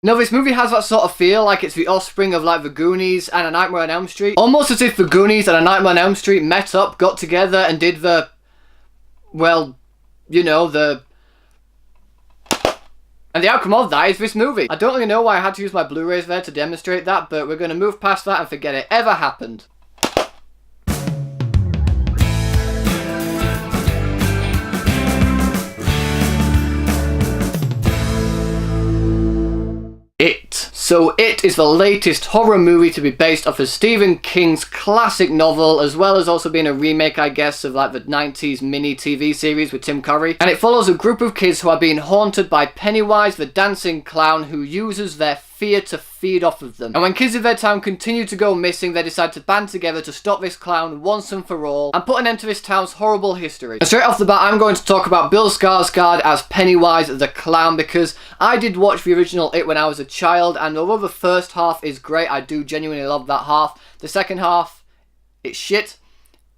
No, this movie has that sort of feel like it's the offspring of like The Goonies and A Nightmare on Elm Street. Almost as if The Goonies and A Nightmare on Elm Street met up, got together and did the, well, you know, and the outcome of that is this movie. I don't really know why I had to use my Blu-rays there to demonstrate that, but we're going to move past that and forget it ever happened. It. So It is the latest horror movie to be based off of Stephen King's classic novel, as well as also being a remake, I guess, of like the 90s mini TV series with Tim Curry. And it follows a group of kids who are being haunted by Pennywise, the dancing clown, who uses their fear to feed off of them. And when kids of their town continue to go missing, they decide to band together to stop this clown once and for all and put an end to this town's horrible history. And straight off the bat, I'm going to talk about Bill Skarsgard as Pennywise the clown, because I did watch the original It when I was a child, and although the first half is great, I do genuinely love that half. The second half, it's shit.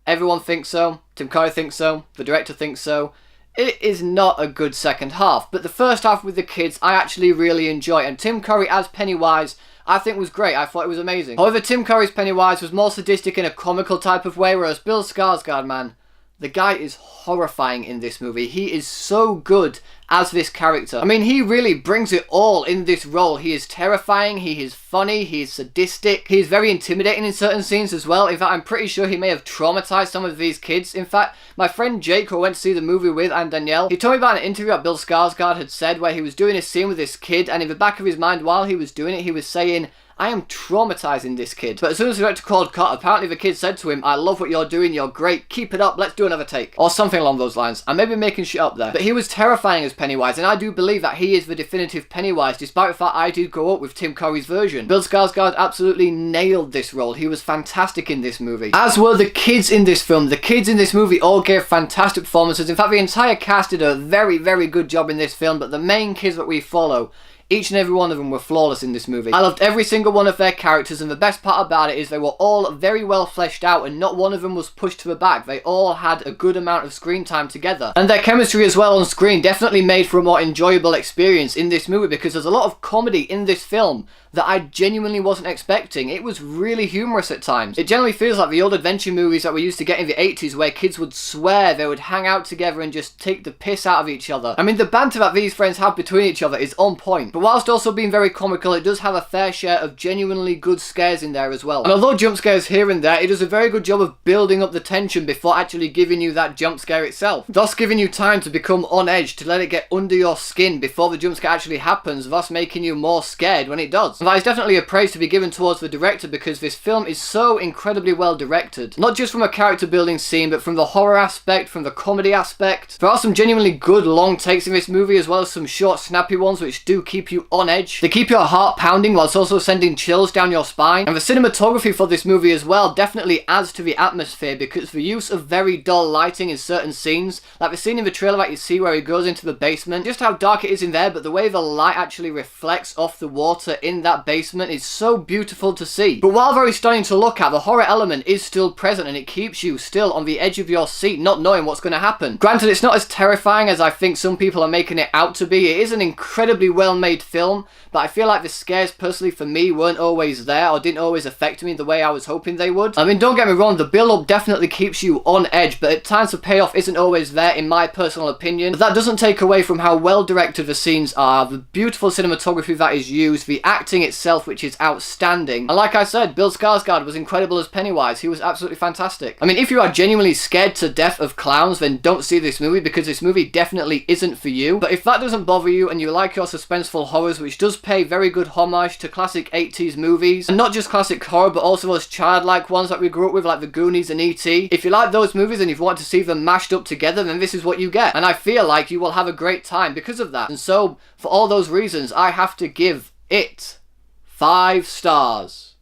Everyone thinks so. Tim Curry thinks so. The director thinks so. It is not a good second half, but the first half with the kids I actually really enjoy, and Tim Curry as Pennywise I think was great. I thought it was amazing. However, Tim Curry's Pennywise was more sadistic in a comical type of way, whereas Bill Skarsgard, man, the guy is horrifying in this movie. He is so good as this character. I mean, he really brings it all in this role. He is terrifying, he is funny, he is sadistic, he is very intimidating in certain scenes as well. In fact, I'm pretty sure he may have traumatized some of these kids. In fact, my friend Jake, who I went to see the movie with, and Danielle, he told me about an interview that Bill Skarsgard had said where he was doing a scene with this kid, and in the back of his mind while he was doing it, he was saying, I am traumatizing this kid. But as soon as the director called cut, apparently the kid said to him, I love what you're doing, you're great, keep it up, let's do another take. Or something along those lines. I may be making shit up there. But he was terrifying as Pennywise, and I do believe that he is the definitive Pennywise, despite the fact I did grow up with Tim Curry's version. Bill Skarsgard absolutely nailed this role. He was fantastic in this movie. As were the kids in this film. The kids in this movie all gave fantastic performances. In fact, the entire cast did a very, very good job in this film, but the main kids that we follow, each and every one of them were flawless in this movie. I loved every single one of their characters, and the best part about it is they were all very well fleshed out, and not one of them was pushed to the back. They all had a good amount of screen time together. And their chemistry as well on screen definitely made for a more enjoyable experience in this movie, because there's a lot of comedy in this film that I genuinely wasn't expecting. It was really humorous at times. It generally feels like the old adventure movies that we used to get in the 80s, where kids would swear, they would hang out together and just take the piss out of each other. I mean, the banter that these friends have between each other is on point. But whilst also being very comical, it does have a fair share of genuinely good scares in there as well. And although jump scares here and there, it does a very good job of building up the tension before actually giving you that jump scare itself. Thus giving you time to become on edge, to let it get under your skin before the jump scare actually happens, thus making you more scared when it does. And that is definitely a praise to be given towards the director, because this film is so incredibly well directed. Not just from a character building scene, but from the horror aspect, from the comedy aspect. There are some genuinely good long takes in this movie, as well as some short snappy ones which do keep you on edge. They keep your heart pounding whilst also sending chills down your spine. And the cinematography for this movie as well definitely adds to the atmosphere, because the use of very dull lighting in certain scenes, like the scene in the trailer that you see where he goes into the basement, just how dark it is in there, but the way the light actually reflects off the water in that basement is so beautiful to see. But while very stunning to look at, the horror element is still present, and it keeps you still on the edge of your seat, not knowing what's going to happen. Granted, it's not as terrifying as I think some people are making it out to be. It is an incredibly well made film, but I feel like the scares personally for me weren't always there, or didn't always affect me the way I was hoping they would. I mean, don't get me wrong, the build-up definitely keeps you on edge, but at times the payoff isn't always there in my personal opinion. But that doesn't take away from how well directed the scenes are, the beautiful cinematography that is used, the acting itself which is outstanding. And like I said, Bill Skarsgard was incredible as Pennywise. He was absolutely fantastic. I mean, if you are genuinely scared to death of clowns, then don't see this movie, because this movie definitely isn't for you. But if that doesn't bother you, and you like your suspenseful horrors, which does pay very good homage to classic 80s movies, and not just classic horror, but also those childlike ones that we grew up with, like The Goonies and E.T. If you like those movies and you want to see them mashed up together, then this is what you get. And I feel like you will have a great time because of that. And so, for all those reasons, I have to give it 5 stars.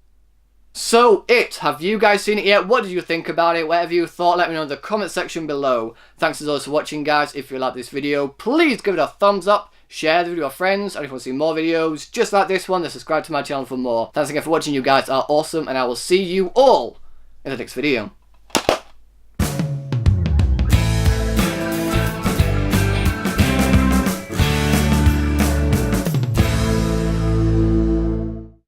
So It, have you guys seen it yet? What did you think about it? Whatever you thought, let me know in the comment section below. Thanks as always for watching, guys. If you like this video, please give it a thumbs up, share the video with your friends, and if you want to see more videos just like this one, then subscribe to my channel for more. Thanks again for watching. You guys are awesome, and I will see you all in the next video.